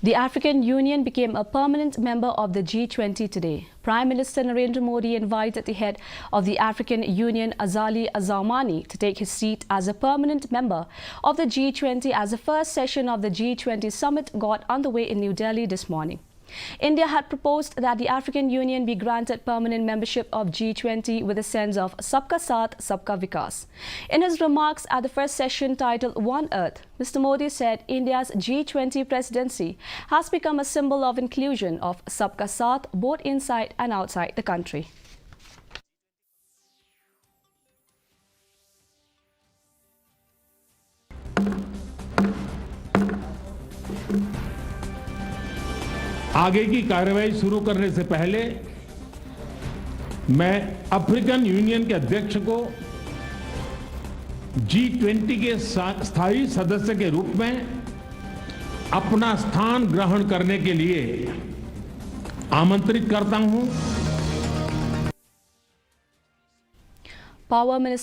The African Union became a permanent member of the G20 today. Prime Minister Narendra Modi invited the head of the African Union, Azali Assoumani, to take his seat as a permanent member of the G20 as the first session of the G20 summit got underway in New Delhi this morning. India had proposed that the African Union be granted permanent membership of G20 with a sense of Sabka Saath, Sabka Vikas. In his remarks at the first session titled One Earth, Mr. Modi said India's G20 presidency has become a symbol of inclusion of Sabka Saath both inside and outside the country. आगे की कार्रवाई शुरू करने से पहले मैं African union के अध्यक्ष को G20 के स्थायी सदस्य के रूप में अपना स्थान ग्रहण करने के लिए आमंत्रित करता हूं। Power Minister